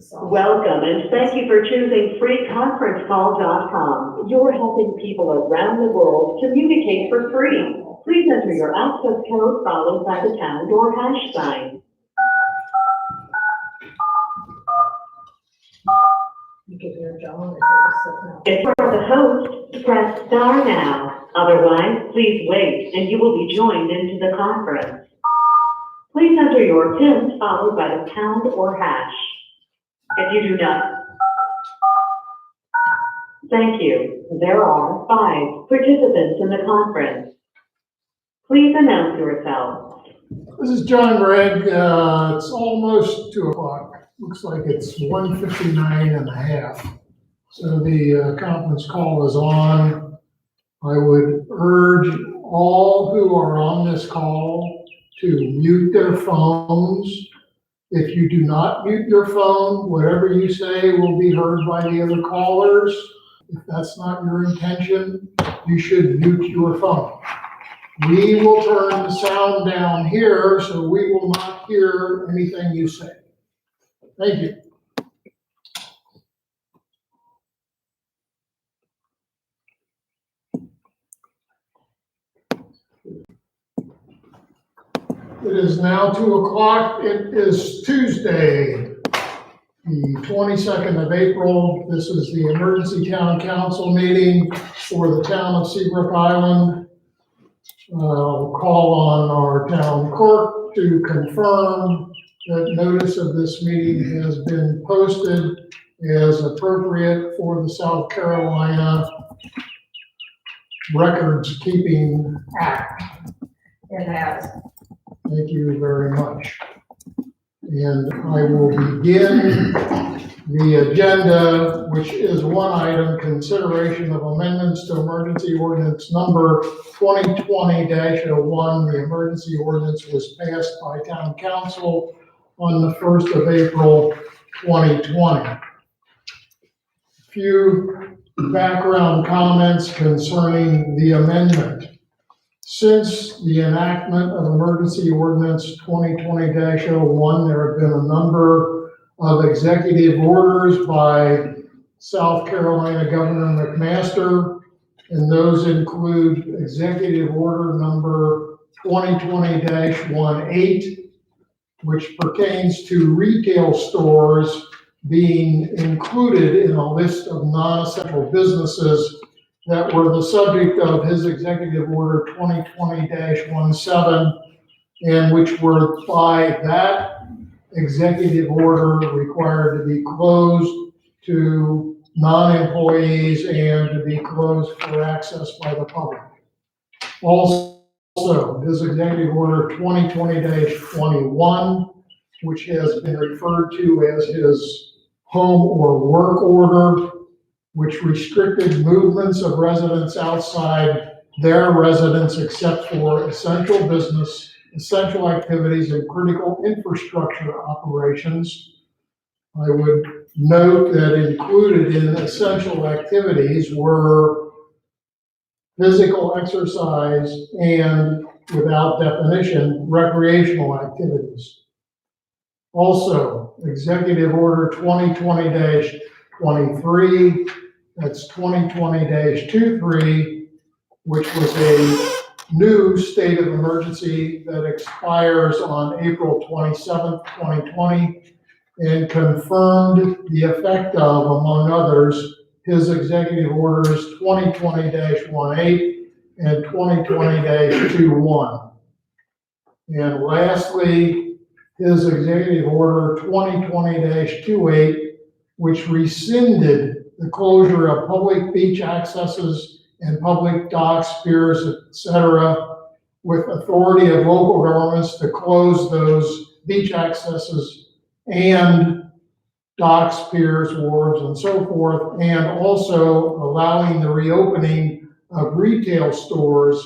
Welcome and thank you for choosing freeconferencecall.com. You're helping people around the world communicate for free. Please enter your access code followed by the pound or hash sign. If you're the host, press star now. Otherwise, please wait and you will be joined into the conference. Please enter your PIN followed by the pound or hash. If you do not, thank you. There are 5 participants in the conference. Please announce yourself. This is John Gregg. It's almost 2 o'clock. Looks like it's 1:59 and a half. So the conference call is on. I would urge all who are on this call to mute their phones. If you do not mute your phone, whatever you say will be heard by the other callers. If that's not your intention, you should mute your phone. We will turn the sound down here, so we will not hear anything you say. Thank you. It is now 2 o'clock. It is Tuesday, the 22nd of April. This is the Emergency Town Council meeting for the town of Seabrook Island. I'll call on our town clerk to confirm that notice of this meeting has been posted as appropriate for the South Carolina Records Keeping Act. It has. Thank you very much. And I will begin the agenda, which is one item, consideration of amendments to emergency ordinance number 2020-01. The emergency ordinance was passed by town council on the 1st of April, 2020. A few background comments concerning the amendment. Since the enactment of emergency ordinance 2020-01, there have been a number of executive orders by South Carolina Governor McMaster, and those include executive order number 2020-18, which pertains to retail stores being included in a list of non-essential businesses that were the subject of his executive order 2020-17, and which were by that executive order required to be closed to non-employees and to be closed for access by the public. Also, his executive order 2020-21, which has been referred to as his home or work order, which restricted movements of residents outside their residence except for essential business, essential activities, and critical infrastructure operations. I would note that included in essential activities were physical exercise and, without definition, recreational activities. Also, Executive Order 2020-23, that's 2020-23, which was a new state of emergency that expires on April 27th, 2020, and confirmed the effect of, among others, his executive orders 2020-18 and 2020-21. And lastly, his executive order 2020-28, which rescinded the closure of public beach accesses and public docks, piers, etc., with authority of local governments to close those beach accesses and docks, piers, wharves, and so forth, and also allowing the reopening of retail stores,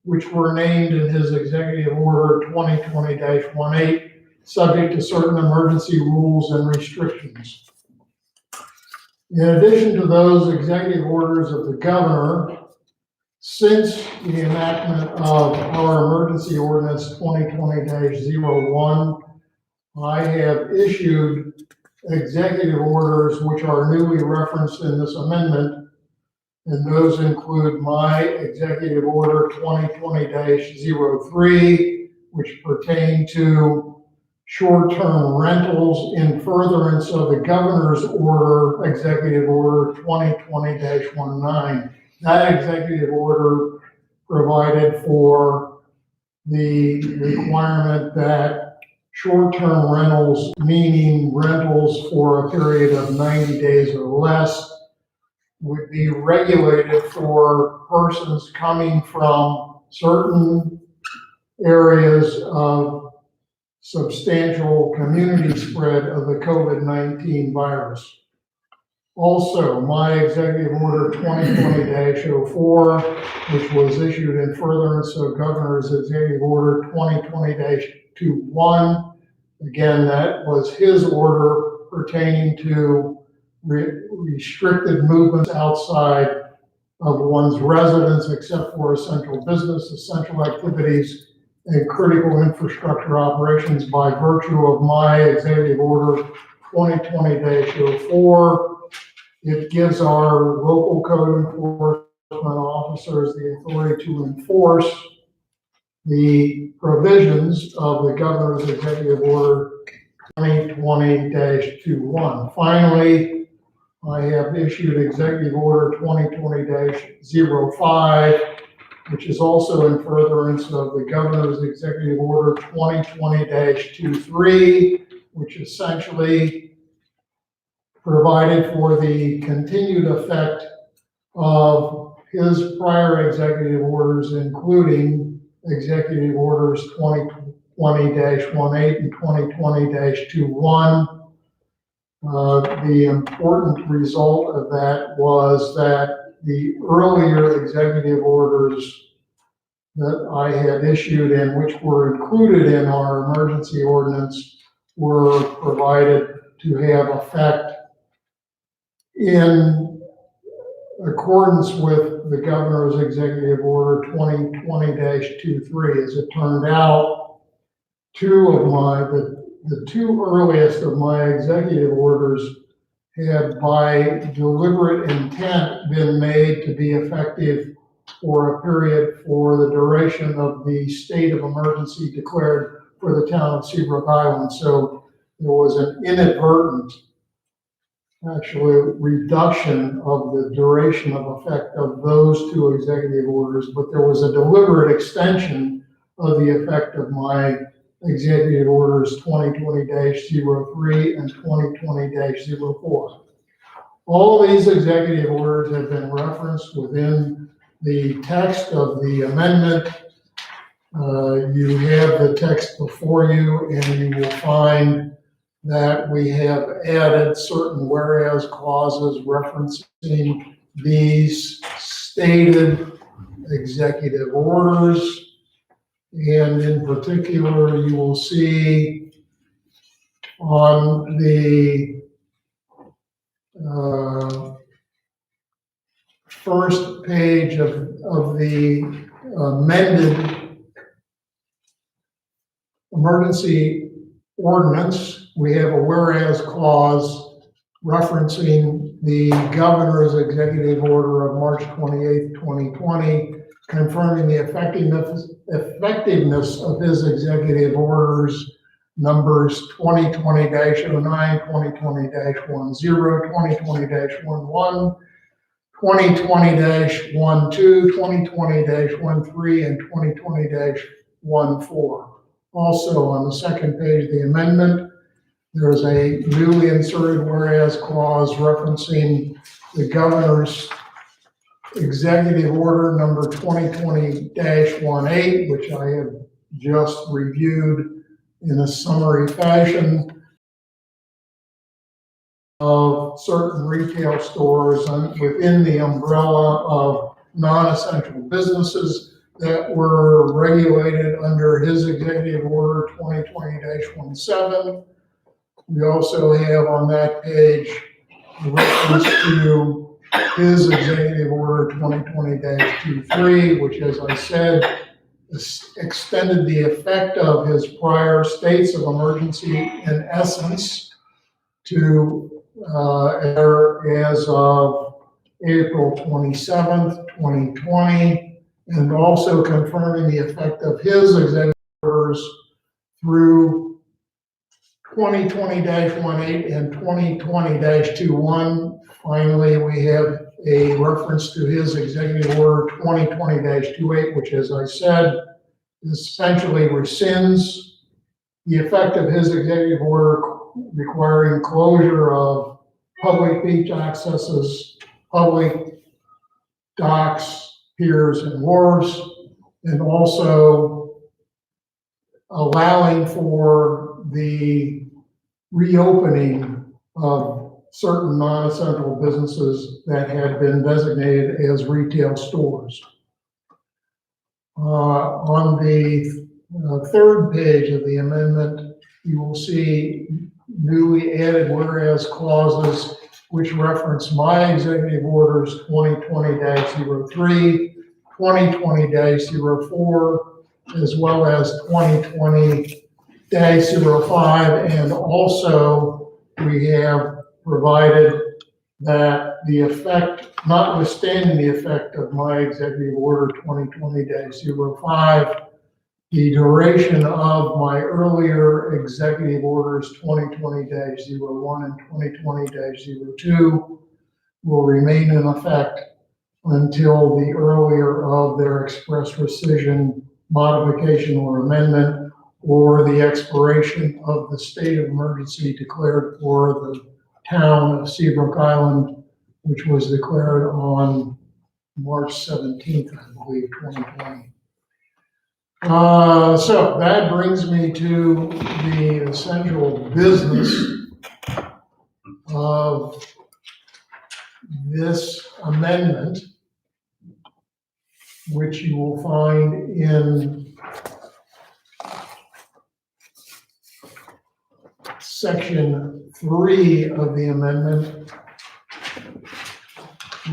which were named in his executive order 2020-18, subject to certain emergency rules and restrictions. In addition to those executive orders of the governor, since the enactment of our emergency ordinance 2020-01, I have issued executive orders which are newly referenced in this amendment. And those include my executive order 2020-03, which pertain to short-term rentals in furtherance of the governor's order, executive order 2020-19. That executive order provided for the requirement that short-term rentals, meaning rentals for a period of 90 days or less, would be regulated for persons coming from certain areas of substantial community spread of the COVID-19 virus. Also, my executive order 2020-04, which was issued in furtherance of Governor's executive order 2020-21, again, that was his order pertaining to restricted movements outside of one's residence except for essential business, essential activities, and critical infrastructure operations by virtue of my executive order 2020-04. It gives our local code enforcement officers the authority to enforce the provisions of the governor's executive order 2020-21. Finally, I have issued executive order 2020-05, which is also in furtherance of the governor's executive order 2020-23, which essentially provided for the continued effect of his prior executive orders, including executive orders 2020-18 and 2020-21. The important result of that was that the earlier executive orders that I had issued and which were included in our emergency ordinance were provided to have effect in accordance with the governor's executive order 2020-23. As it turned out, the two earliest of my executive orders had by deliberate intent been made to be effective for a period for the duration of the state of emergency declared for the town of Seabrook Island. So there was an inadvertent, actually, reduction of the duration of effect of those two executive orders, but there was a deliberate extension of the effect of my executive orders 2020-03 and 2020-04. All of these executive orders have been referenced within the text of the amendment. You have the text before you, and you will find that we have added certain whereas clauses referencing these stated executive orders. And in particular, you will see on the first page of the amended emergency ordinance, we have a whereas clause referencing the governor's executive order of March 28th, 2020, confirming the effectiveness of his executive orders numbers 2020-09, 2020-10, 2020-11, 2020-12, 2020-13, and 2020-14. Also, on the second page of the amendment, there is a newly inserted whereas clause referencing the governor's executive order number 2020-18, which I have just reviewed in a summary fashion, of certain retail stores within the umbrella of non-essential businesses that were regulated under his executive order 2020-17. We also have on that page a reference to his executive order 2020-23, which, as I said, extended the effect of his prior states of emergency in essence to air as of April 27th, 2020, and also confirming the effect of his executive orders through 2020-18 and 2020-21. Finally, we have a reference to his executive order 2020-28, which, as I said, essentially rescinds the effect of his executive order requiring closure of public beach accesses, public docks, piers, and wharves, and also allowing for the reopening of certain non-essential businesses that had been designated as retail stores. On the third page of the amendment, you will see newly added whereas clauses which reference my executive orders 2020-03, 2020-04, as well as 2020-05, and also we have provided that the effect, notwithstanding the effect of my executive order 2020-05, the duration of my earlier executive orders 2020-01 and 2020-02 will remain in effect until the earlier of their express rescission, modification, or amendment, or the expiration of the state of emergency declared for the town of Seabrook Island, which was declared on March 17th, I believe, 2020. So that brings me to the essential business of this amendment, which you will find in section 3 of the amendment,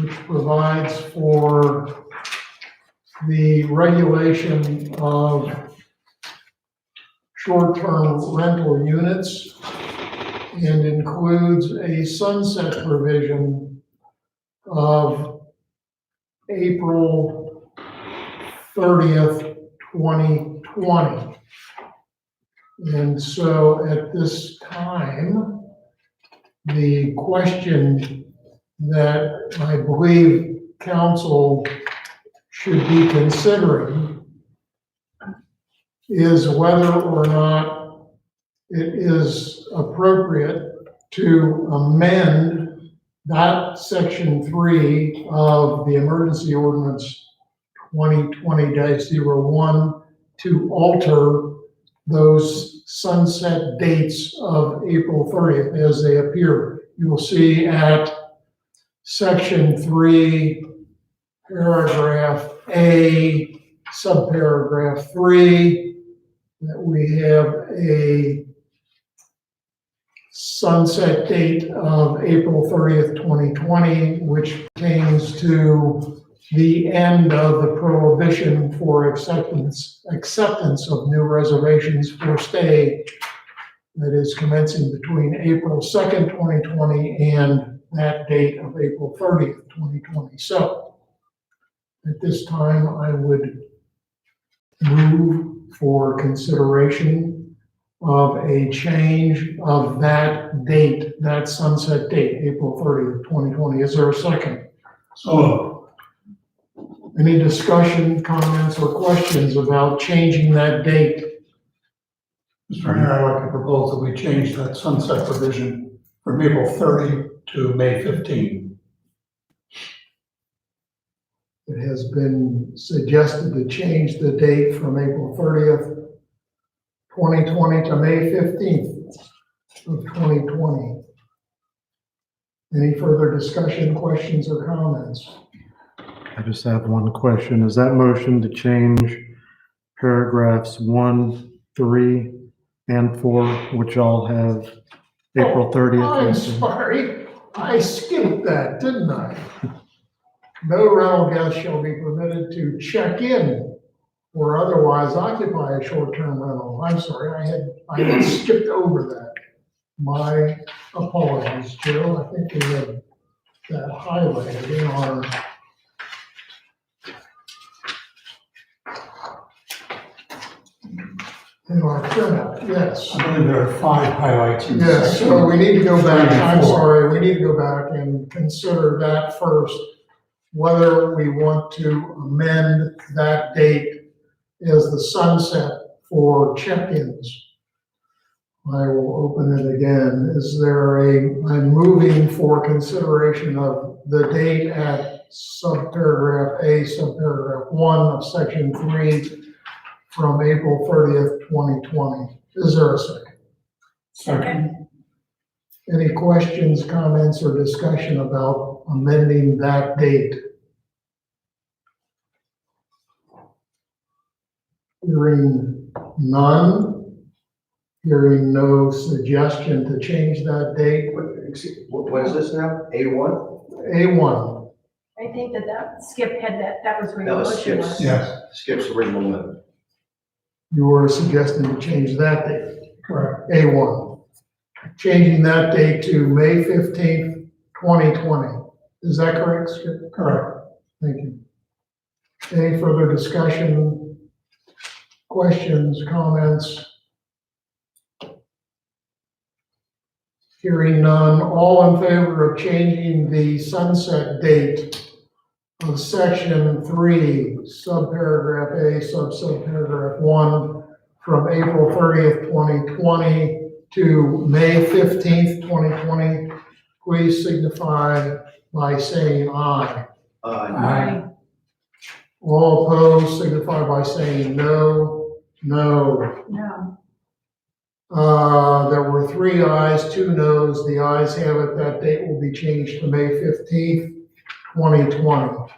which provides for the regulation of short-term rental units and includes a sunset provision of April 30th, 2020. And so at this time, the question that I believe council should be considering is whether or not it is appropriate to amend that section 3 of the emergency ordinance 2020-01 to alter those sunset dates of April 30th as they appear. You will see at section 3, paragraph A, subparagraph 3, that we have a sunset date of April 30th, 2020, which pertains to the end of the prohibition for acceptance of new reservations for stay that is commencing between April 2nd, 2020 and that date of April 30th, 2020. So at this time, I would move for consideration of a change of that date, that sunset date, April 30th, 2020. Is there a second? So, Any discussion, comments, or questions about changing that date? Mr. Mayor, I'd like to propose that we change that sunset provision from April 30 to May 15. It has been suggested to change the date from April 30th, 2020 to May 15th of 2020. Any further discussion, questions, or comments? I just have one question. Is that motion to change paragraphs 1, 3, and 4, which all have April 30th? I'm sorry, I skipped that, didn't I? No rental guest shall be permitted to check in or otherwise occupy a short-term rental. I'm sorry, I had skipped over that. My apologies, Joe. I think we have that highlighted in our printout, yes. I believe there are 5 highlights in Yes, section. so we need to go back, 3 and I'm 4. sorry, we need to go back and consider that first, whether we want to amend that date as the sunset for check-ins. I will open it again. Is there I'm moving for consideration of the date at subparagraph A, subparagraph 1 of section 3 from April 30th, 2020. Is there a second? Second. Any questions, comments, or discussion about amending that date? Hearing none. Hearing no suggestion to change that date. What is this now? A1? A1. I think that Skip had that was where That your was motion Skip's. was. Yes, Skip's original amendment. You were suggesting to change that date, correct. A1. Changing that date to May 15th, 2020. Is that correct, Skip? Correct. Thank you. Any further discussion, questions, comments? Hearing none, all in favor of changing the sunset date of section 3, subparagraph A, subparagraph 1, from April 30th, 2020 to May 15th, 2020, please signify by saying aye. Aye. All opposed signify by saying no. No. No. There were 3 ayes, 2 noes. The ayes have it. That date will be changed to May 15th, 2020.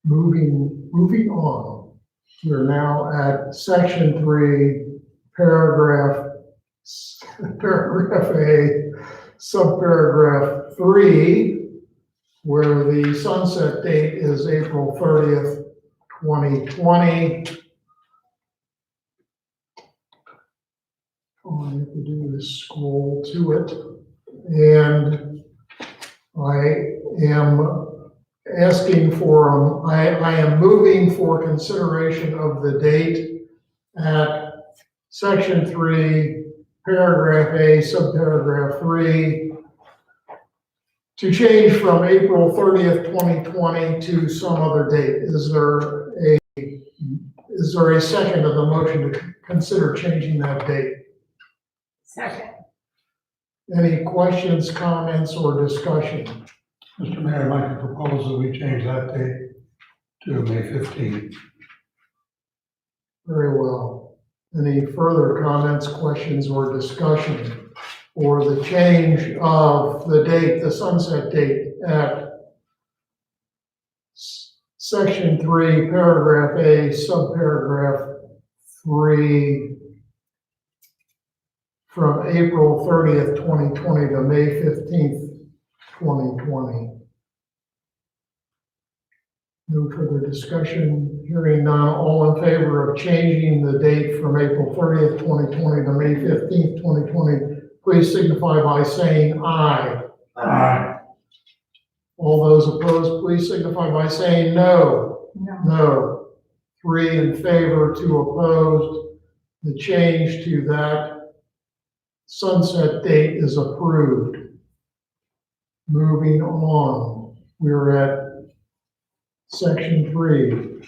Moving on. We're now at section 3, paragraph A, subparagraph 3, where the sunset date is April 30th, 2020. All I have to do is scroll to it. And I am asking for, I am moving for consideration of the date at section 3, paragraph A, subparagraph 3, to change from April 30th, 2020 to some other date. Is there a second of the motion to consider changing that date? Second. Any questions, comments, or discussion? Mr. Mayor, I'd like to propose that we change that date to May 15th. Very well. Any further comments, questions, or discussion for the change of the date, the sunset date at section 3, paragraph A, subparagraph 3, from April 30th, 2020 to May 15th, 2020. No further discussion. Hearing none, all in favor of changing the date from April 30th, 2020 to May 15th, 2020, please signify by saying aye. Aye. All those opposed, please signify by saying no. No. No. 3 in favor, 2 opposed. The change to that sunset date is approved. Moving on, we're at section 3,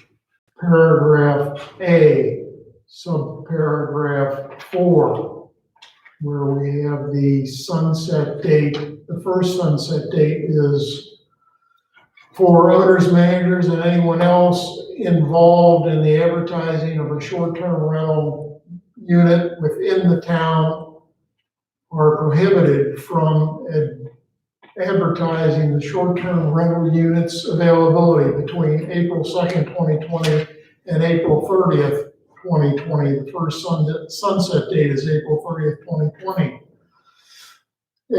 paragraph A, subparagraph 4, where we have the sunset date. The first sunset date is for owners, managers, and anyone else involved in the advertising of a short-term rental unit within the town are prohibited from advertising the short-term rental units availability between April 2nd, 2020 and April 30th, 2020. The first sunset date is April 30th, 2020.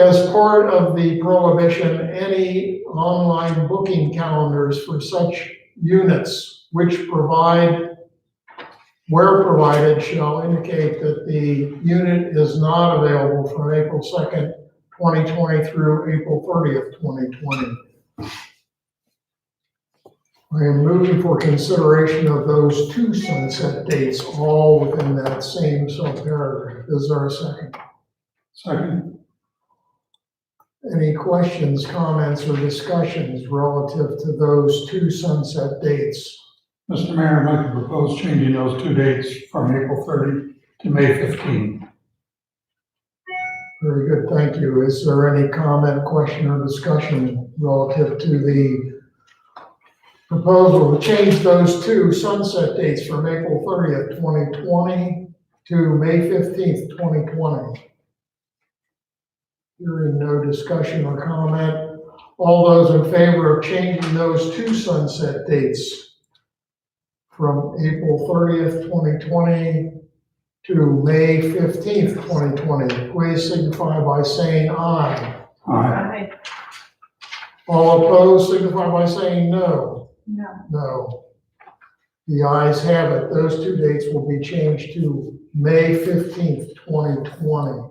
As part of the prohibition, any online booking calendars for such units which provide where provided, shall indicate that the unit is not available from April 2nd, 2020 through April 30th, 2020. I am moving for consideration of those two sunset dates, all within that same subparagraph. Is there a second? Second. Any questions, comments, or discussions relative to those two sunset dates? Mr. Mayor, I'd like to propose changing those two dates from April 30 to May 15. Very good, thank you. Is there any comment, question, or discussion relative to the proposal to change those two sunset dates from April 30th, 2020 to May 15th, 2020? Hearing no discussion or comment, all those in favor of changing those two sunset dates from April 30th, 2020 to May 15th, 2020, please signify by saying aye. Aye. All opposed signify by saying no. No. No. The ayes have it. Those two dates will be changed to May 15th, 2020.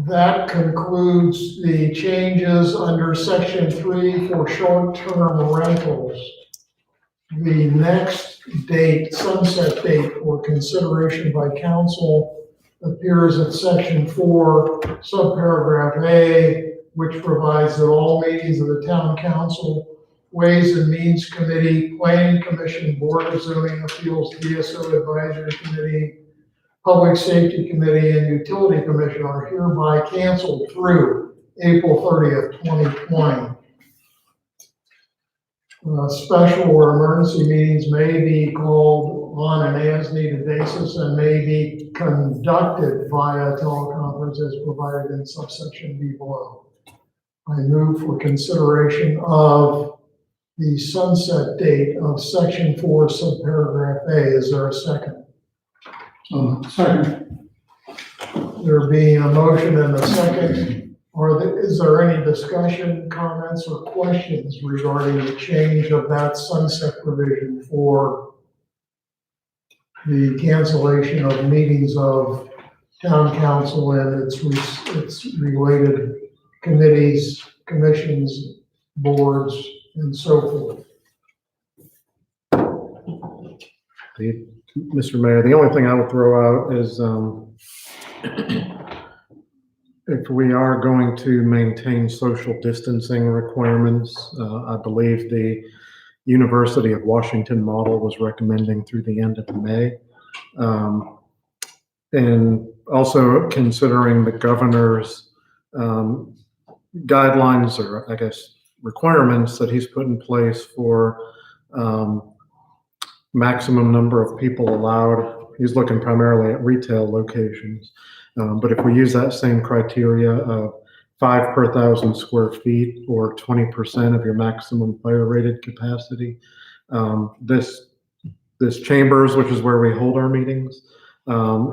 That concludes the changes under section 3 for short-term rentals. The next date, sunset date for consideration by council appears in section 4, subparagraph A, which provides that all meetings of the town council, Ways and Means Committee, Planning Commission, Board of Zoning Appeals, DSO Advisory Committee, Public Safety Committee, and Utility Commission are hereby canceled through April 30th, 2020. Special or emergency meetings may be called on an as-needed basis and may be conducted via teleconference as provided in subsection B below. I move for consideration of the sunset date of section 4, subparagraph A. Is there a second? Second. There being a motion and a second, is there any discussion, comments, or questions regarding the change of that sunset provision for the cancellation of meetings of town council and its related committees, commissions, boards, and so forth? Mr. Mayor, the only thing I would throw out is, if we are going to maintain social distancing requirements, I believe the University of Washington model was recommending through the end of May. And also considering the governor's guidelines, or I guess requirements that he's put in place for maximum number of people allowed. He's looking primarily at retail locations. But if we use that same criteria of 5 per 1,000 square feet or 20% of your maximum fire rated capacity, this chambers, which is where we hold our meetings,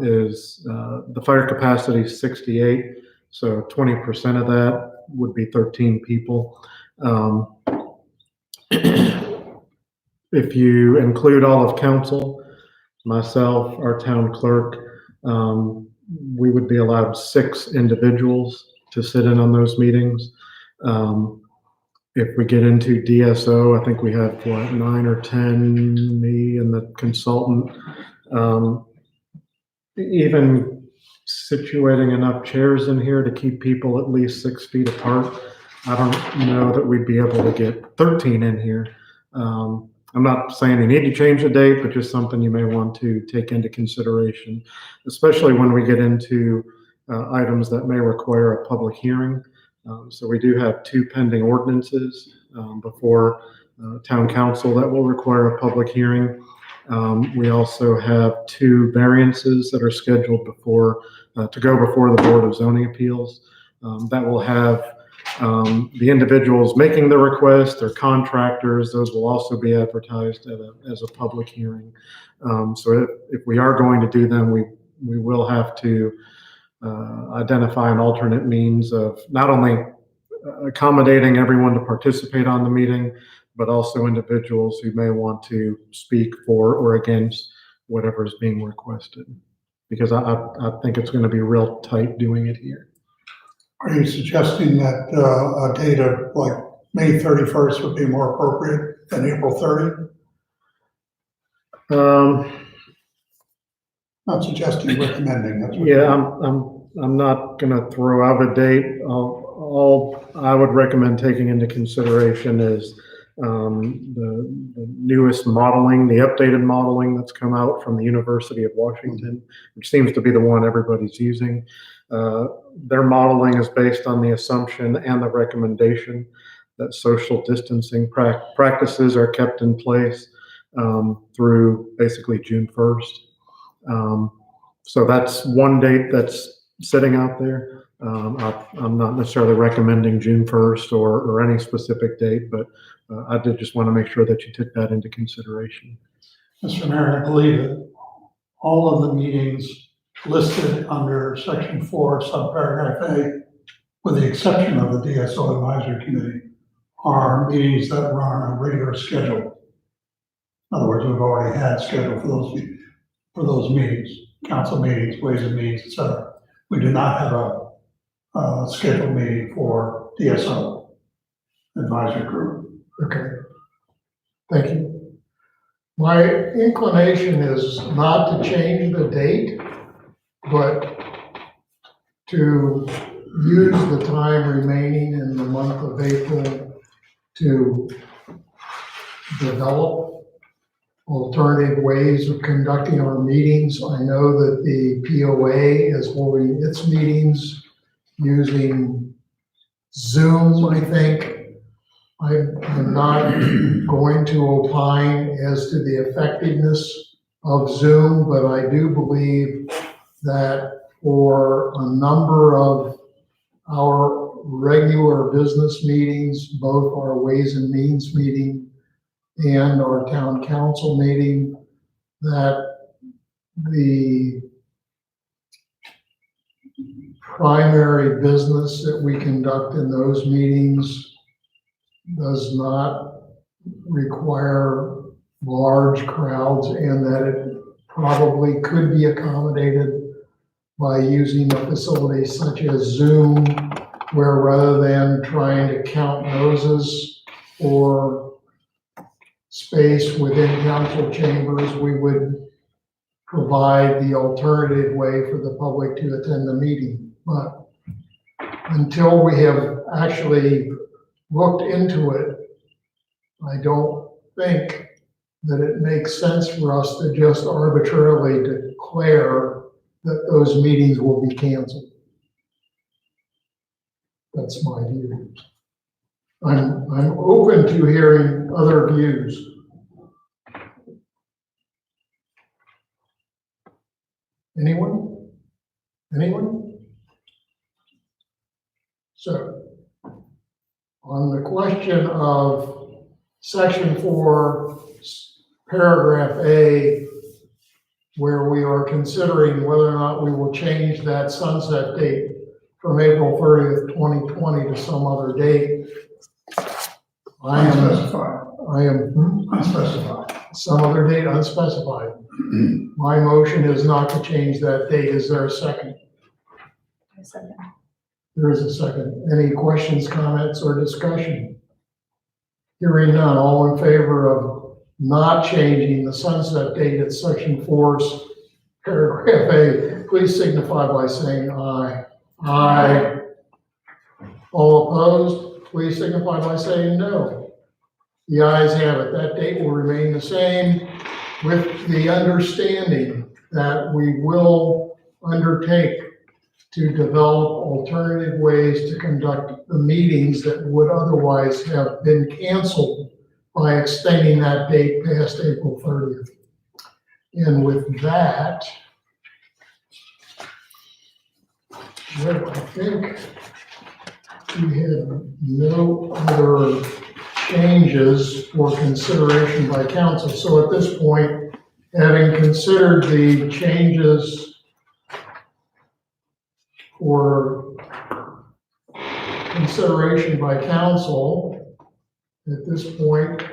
is the fire capacity is 68. So 20% of that would be 13 people. If you include all of council, myself, our town clerk, we would be allowed 6 individuals to sit in on those meetings. If we get into DSO, I think we have 9 or 10, me and the consultant. Even situating enough chairs in here to keep people at least 6 feet apart, I don't know that we'd be able to get 13 in here. I'm not saying you need to change the date, but just something you may want to take into consideration, especially when we get into items that may require a public hearing. So we do have 2 pending ordinances before town council that will require a public hearing. We also have 2 variances that are scheduled to go before the Board of Zoning Appeals. That will have the individuals making the request, their contractors, those will also be advertised as a public hearing. So if we are going to do them, we will have to identify an alternate means of not only accommodating everyone to participate on the meeting, but also individuals who may want to speak for or against whatever is being requested. Because I think it's going to be real tight doing it here. Are you suggesting that a date of like May 31st would be more appropriate than April 30? Not suggesting, recommending. That's what- Yeah, I'm not gonna throw out a date. All I would recommend taking into consideration is the newest modeling, the updated modeling that's come out from the University of Washington, which seems to be the one everybody's using. Their modeling is based on the assumption and the recommendation that social distancing practices are kept in place through basically June 1st. So that's one date that's sitting out there. I'm not necessarily recommending June 1st or any specific date, but I did just want to make sure that you took that into consideration. Mr. Mayor, I believe that all of the meetings listed under section 4, subparagraph A, with the exception of the DSO Advisory Committee, are meetings that run on a regular schedule. In other words, we've already had scheduled for those meetings, council meetings, ways and means, et cetera. We do not have a scheduled meeting for DSO Advisory Group. Okay. Thank you. My inclination is not to change the date, but to use the time remaining in the month of April to develop alternative ways of conducting our meetings. I know that the POA is holding its meetings using Zoom, I think. I'm not going to opine as to the effectiveness of Zoom, but I do believe that for a number of our regular business meetings, both our Ways and Means meeting and our town council meeting, that the primary business that we conduct in those meetings does not require large crowds, and that it probably could be accommodated by using a facility such as Zoom, where rather than trying to count noses or space within council chambers, we would provide the alternative way for the public to attend the meeting. But until we have actually looked into it, I don't think that it makes sense for us to just arbitrarily declare that those meetings will be canceled. That's my view. I'm open to hearing other views. Anyone? Anyone? So, on the question of section 4, paragraph A, where we are considering whether or not we will change that sunset date from April 30th, 2020 to some other date. I am Unspecified. some other date unspecified. My motion is not to change that date. Is there a second? I said that. There is a second. Any questions, comments, or discussion? Hearing none, all in favor of not changing the sunset date at section 4's paragraph A, please signify by saying aye. Aye. All opposed, please signify by saying no. The ayes have it. That date will remain the same, with the understanding that we will undertake to develop alternative ways to conduct the meetings that would otherwise have been canceled by extending that date past April 30th. And with that, well, I think we have no other changes for consideration by council. So at this point, having considered the changes for consideration by council, At this point,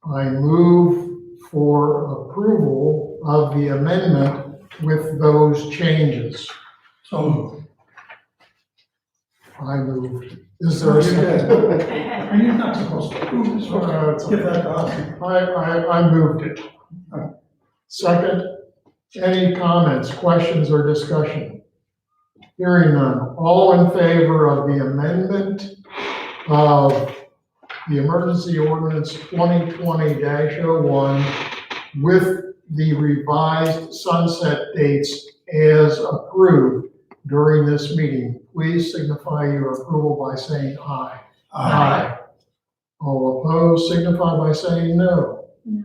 I move for approval of the amendment with those changes. So, I moved. Is there a second? are you not supposed to approve this? It's Give that to us. I moved it. Second, any comments, questions, or discussion? Hearing none. All in favor of the amendment of the emergency ordinance 2020-01 with the revised sunset dates as approved during this meeting, please signify your approval by saying aye. All opposed, signify by saying no. No.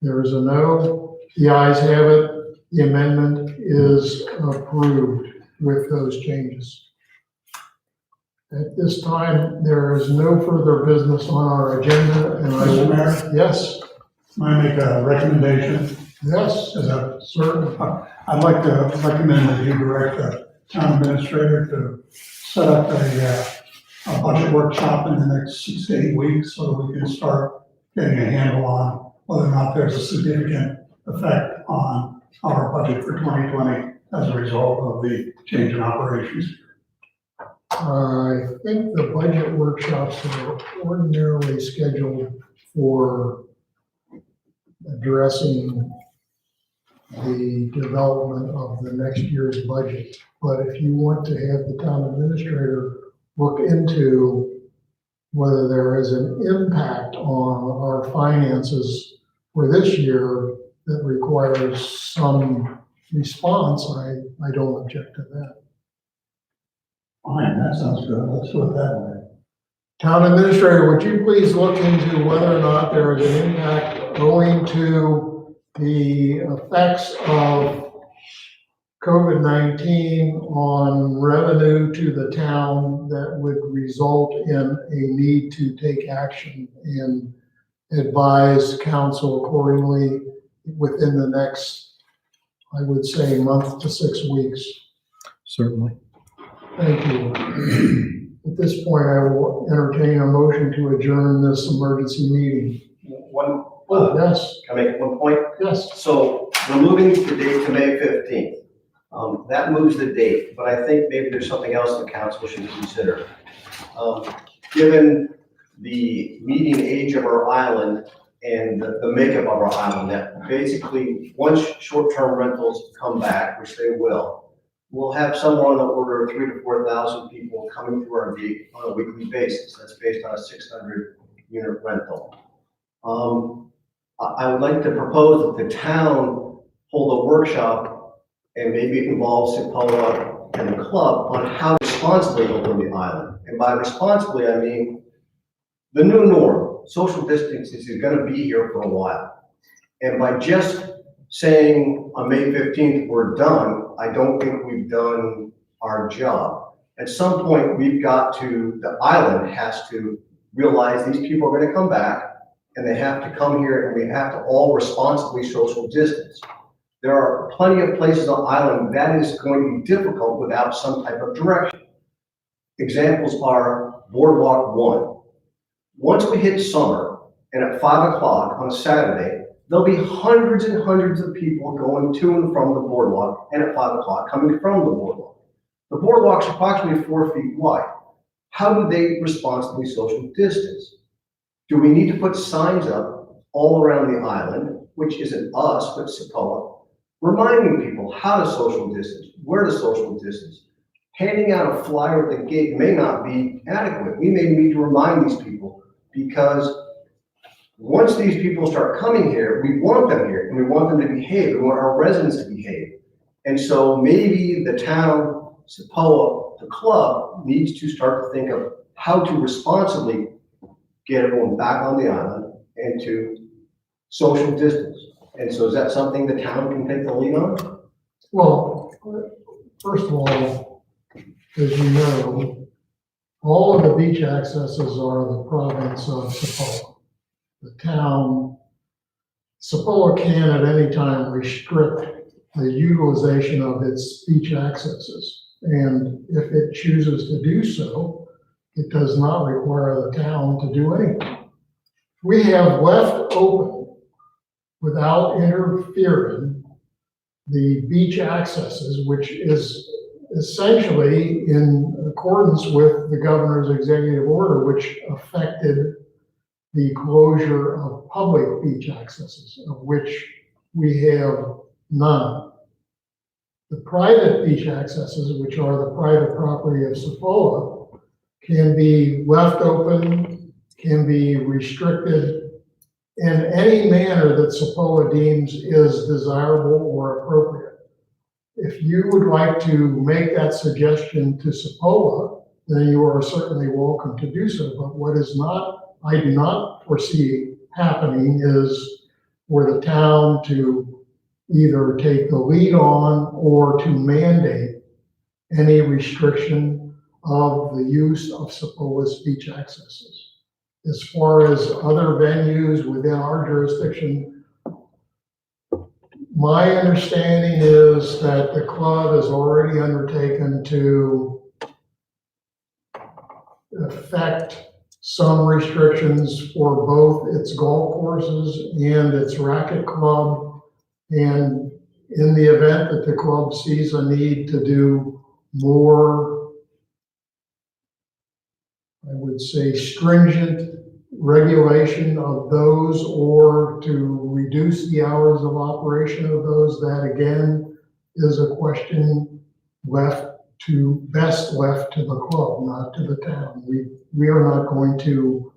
There is a no. The ayes have it. The amendment is approved with those changes. At this time, there is no further business on our agenda, and I Mr. will. Mayor? Yes, May I make a recommendation? yes, As a certainly. I'd like to recommend that you direct the town administrator to set up a budget workshop in the next 6 to 8 weeks so that we can start getting a handle on whether or not there's a significant effect on our budget for 2020 as a result of the change in operations. I think the budget workshops are ordinarily scheduled for addressing the development of the next year's budget. But if you want to have the town administrator look into whether there is an impact on our finances for this year that requires some response, I don't object to that. Fine, that sounds good. Let's do it that way. Town administrator, would you please look into whether or not there is an impact owing to the effects of COVID-19 on revenue to the town that would result in a need to take action and advise council accordingly within the next, I would say, month to 6 weeks? Certainly. Thank you. At this point, I will entertain a motion to adjourn this emergency meeting. One, Oh, yes, can I make one point? yes. So we're moving the date to May 15th. That moves the date, but I think maybe there's something else the council should consider. Given the median age of our island and the makeup of our island, that basically once short-term rentals come back, which they will, we'll have somewhere on the order of 3,000 to 4,000 people coming through our gate on a weekly basis. That's based on a 600 unit rental. I would like to propose that the town hold a workshop, and maybe it involves Cipolla and the club, on how to responsibly open the island. And by responsibly, I mean the new norm. Social distancing is gonna be here for a while. And by just saying on May 15th, we're done, I don't think we've done our job. At some point, the island has to realize these people are gonna come back, and they have to come here, and we have to all responsibly social distance. There are plenty of places on the island that is going to be difficult without some type of direction. Examples are Boardwalk 1. Once we hit summer, and at 5 o'clock on a Saturday, there'll be hundreds and hundreds of people going to and from the boardwalk, and at 5 o'clock coming from the boardwalk. The boardwalk's approximately 4 feet wide. How do they responsibly social distance? Do we need to put signs up all around the island, which isn't us, but Cipolla, reminding people how to social distance, where to social distance? Handing out a flyer at the gate may not be adequate. We may need to remind these people, because once these people start coming here, we want them here, and we want them to behave. We want our residents to behave. And so maybe the town, Cipolla, the club needs to start to think of how to responsibly get everyone back on the island and to social distance. And so is that something the town can take the lead on? Well, first of all, as you know, all of the beach accesses are the province of Cipolla. The town, Cipolla can at any time restrict the utilization of its beach accesses. And if it chooses to do so, it does not require the town to do anything. we have left open, without interfering, the beach accesses, which is essentially in accordance with the governor's executive order, which affected the closure of public beach accesses, of which we have none. The private beach accesses, which are the private property of Sepola, can be left open, can be restricted in any manner that Sepola deems is desirable or appropriate. If you would like to make that suggestion to Sepola, then you are certainly welcome to do so. But what is not, I do not foresee happening is for the town to either take the lead on or to mandate any restriction of the use of Sepola's beach accesses. As far as other venues within our jurisdiction, my understanding is that the club has already undertaken to effect some restrictions for both its golf courses and its racket club. And in the event that the club sees a need to do more, I would say, stringent regulation of those, or to reduce the hours of operation of those, that again is a question best left to the club, not to the town. We are not going to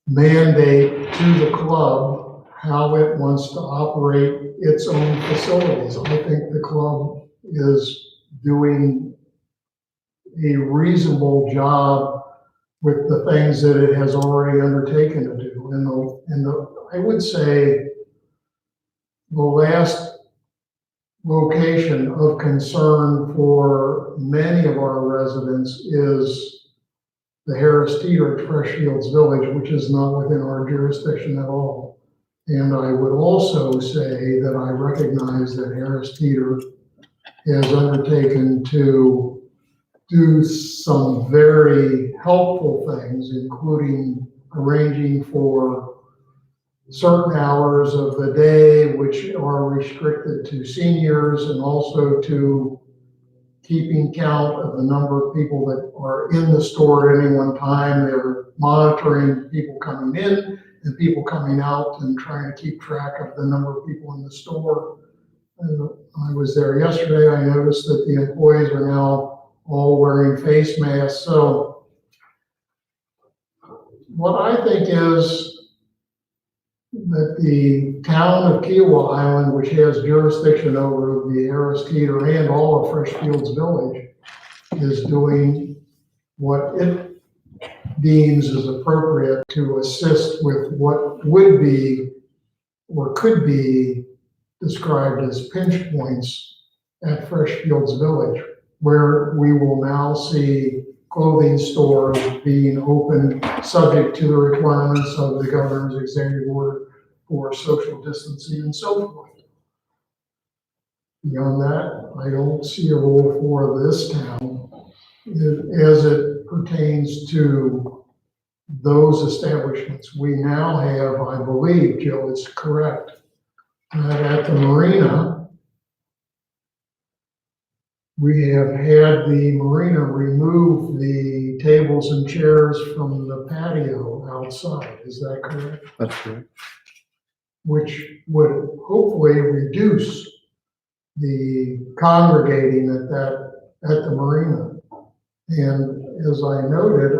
mandate to the club how it wants to operate its own facilities. I think the club is doing a reasonable job with the things that it has already undertaken to do. And I would say the last location of concern for many of our residents is the Harris Teeter at Freshfields Village, which is not within our jurisdiction at all. And I would also say that I recognize that Harris Teeter has undertaken to do some very helpful things, including arranging for certain hours of the day which are restricted to seniors, and also to keeping count of the number of people that are in the store at any one time. They're monitoring people coming in and people coming out and trying to keep track of the number of people in the store. And I was there yesterday. I noticed that the employees are now all wearing face masks. So what I think is that the town of Kiowa Island, which has jurisdiction over the Harris Teeter and all of Freshfields Village, is doing what it deems is appropriate to assist with what would be or could be described as pinch points at Freshfields Village, where we will now see clothing stores being open subject to the requirements of the governor's executive order for social distancing and so forth. Beyond that, I don't see a role for this town as it pertains to those establishments. We now have, I believe, Joe, it's correct, that at the marina, we have had the marina remove the tables and chairs from the patio outside. Is that correct? That's correct. Which would hopefully reduce the congregating at the marina. And as I noted,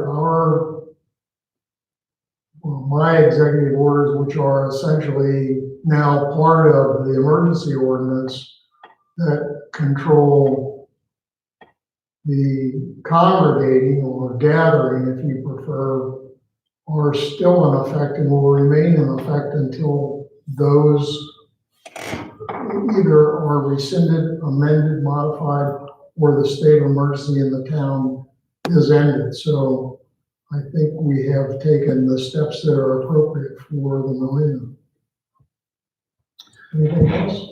my executive orders, which are essentially now part of the emergency ordinance that control the congregating or gathering, if you prefer, are still in effect and will remain in effect until those either are rescinded, amended, modified, or the state of emergency in the town is ended. So I think we have taken the steps that are appropriate for the marina. Anything else?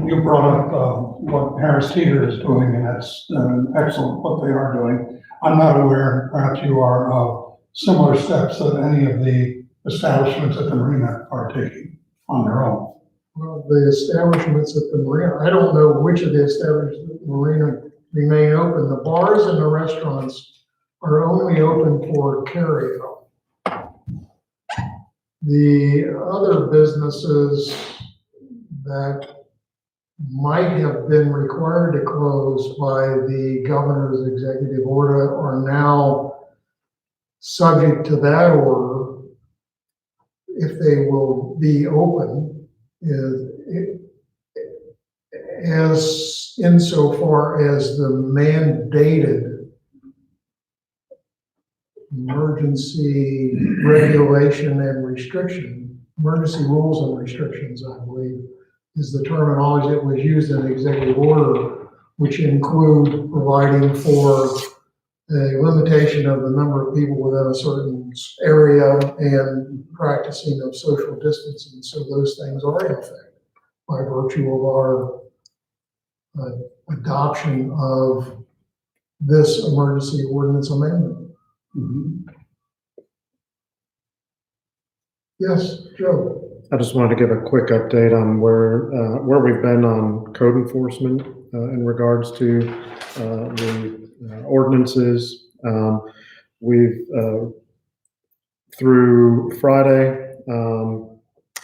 You brought up what Harris Teeter is doing, and that's excellent what they are doing. I'm not aware, perhaps you are, of similar steps that any of the establishments at the marina are taking on their own. Well, the establishments at the marina, I don't know which of the establishments at the marina remain open. The bars and the restaurants are only open for carryout. The other businesses that might have been required to close by the governor's executive order are now subject to that order if they will be open, as insofar as the mandated emergency regulation and restriction, emergency rules and restrictions, I believe, is the terminology that was used in the executive order, which include providing for a limitation of the number of people within a certain area and practicing of social distancing. So those things are in effect by virtue of our adoption of this emergency ordinance amendment. Yes, Joe? I just wanted to give a quick update on where we've been on code enforcement in regards to the ordinances. We've through Friday,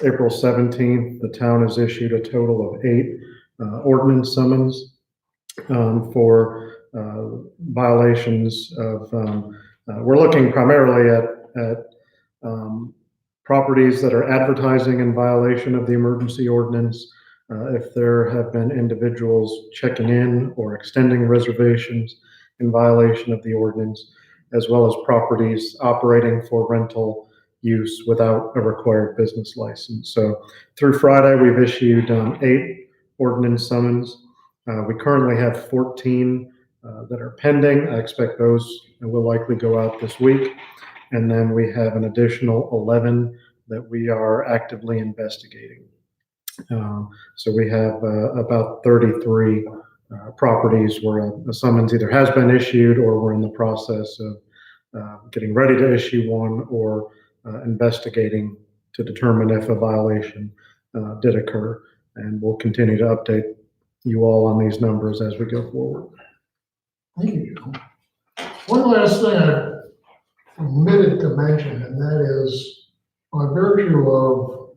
April 17th, the town has issued a total of 8 ordinance summons for violations of. We're looking primarily at properties that are advertising in violation of the emergency ordinance. If there have been individuals checking in or extending reservations in violation of the ordinance, as well as properties operating for rental use without a required business license. So through Friday, we've issued 8 ordinance summons. We currently have 14 that are pending. I expect those will likely go out this week. And then we have an additional 11 that we are actively investigating. So we have about 33 properties where a summons either has been issued or we're in the process of getting ready to issue one or investigating to determine if a violation did occur. And we'll continue to update you all on these numbers as we go forward. Thank you, Joe. One last thing I omitted to mention, and that is by virtue of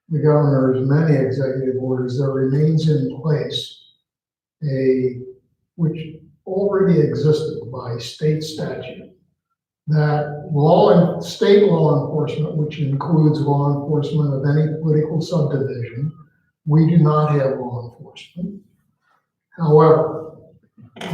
the governor's many executive orders, there remains in place which already existed by state statute, that state law enforcement, which includes law enforcement of any political subdivision, we do not have law enforcement. However,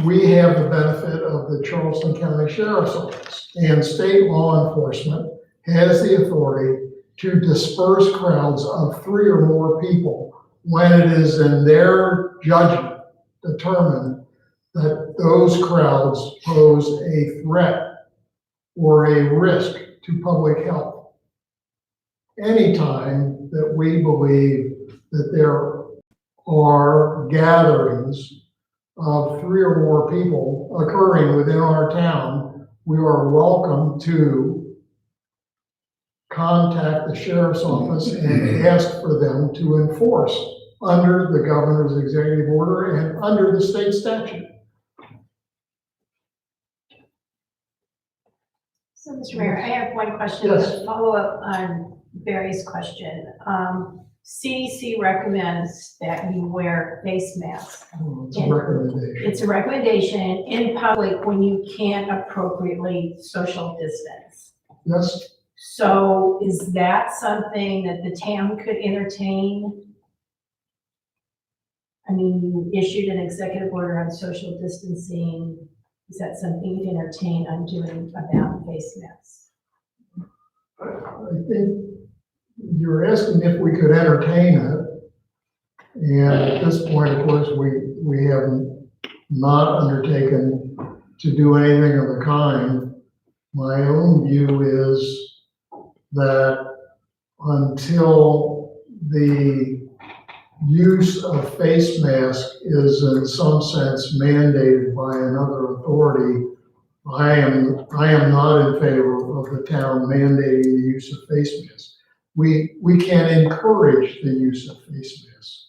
we have the benefit of the Charleston County Sheriff's Office, and state law enforcement has the authority to disperse crowds of 3 or more people when it is in their judgment determined that those crowds pose a threat or a risk to public health. Anytime that we believe that there are gatherings of 3 or more people occurring within our town, we are welcome to contact the sheriff's office and ask for them to enforce under the governor's executive order and under the state statute. So, Mr. Mayor, I have one question, Yes. to follow up on Barry's question. CDC recommends that you wear face masks. It's a recommendation. It's a recommendation in public when you can't appropriately social distance. Yes, So is that something that the town could entertain? I mean, you issued an executive order on social distancing. Is that something you'd entertain on doing about face masks? I think you're asking if we could entertain it. And at this point, of course, we have not undertaken to do anything of the kind. My own view is that until the use of face mask is in some sense mandated by another authority, I am not in favor of the town mandating the use of face masks. We can encourage the use of face masks,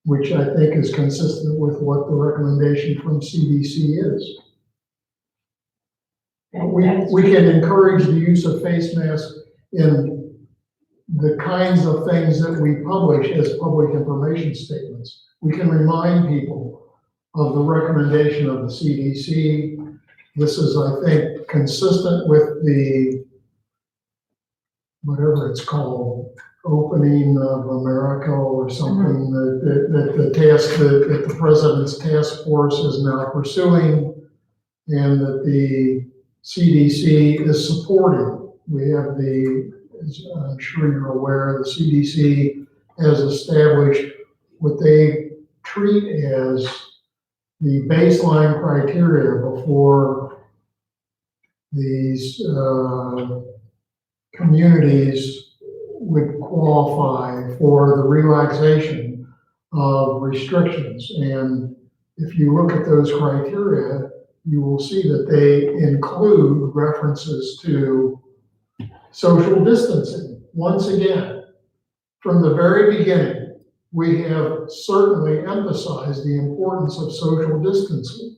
which I think is consistent with what the recommendation from CDC is. We can encourage the use of face masks in the kinds of things that we publish as public information statements. We can remind people of the recommendation of the CDC. This is, I think, consistent with the, whatever it's called, opening of America or something, that the task that the president's task force is now pursuing, and that the CDC is supporting. We have as I'm sure you're aware, the CDC has established what they treat as the baseline criteria before these communities would qualify for the relaxation of restrictions. And if you look at those criteria, you will see that they include references to social distancing. Once again, from the very beginning, we have certainly emphasized the importance of social distancing.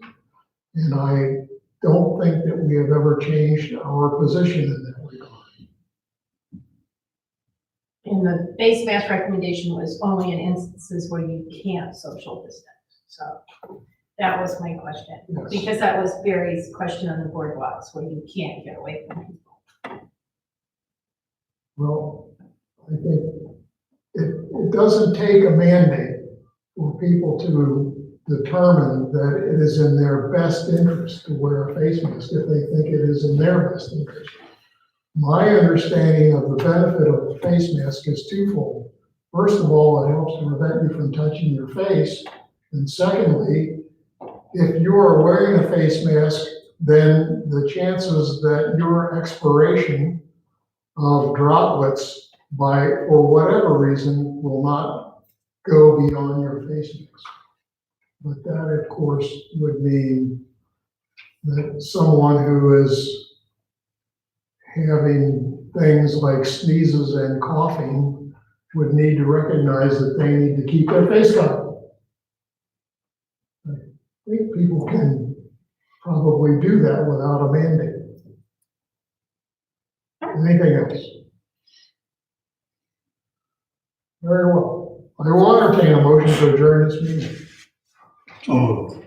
And I don't think that we have ever changed our position in that regard. And the face mask recommendation was only in instances where you can't social distance. So that was my question, Yes. because that was Barry's question on the boardwalks, where you can't get away from people. Well, I think it doesn't take a mandate for people to determine that it is in their best interest to wear a face mask if they think it is in their best interest. My understanding of the benefit of the face mask is twofold. First of all, it helps to prevent you from touching your face. And secondly, if you are wearing a face mask, then the chances that your expiration of droplets for whatever reason will not go beyond your face mask. But that, of course, would mean that someone who is having things like sneezes and coughing would need to recognize that they need to keep their face covered. I think people can probably do that without a mandate. Anything else? Very well. I will entertain a motion to adjourn this meeting. Oh,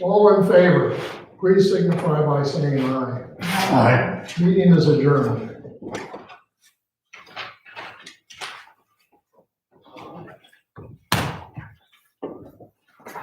All in favor, please signify by saying aye. aye. Meeting is adjourned.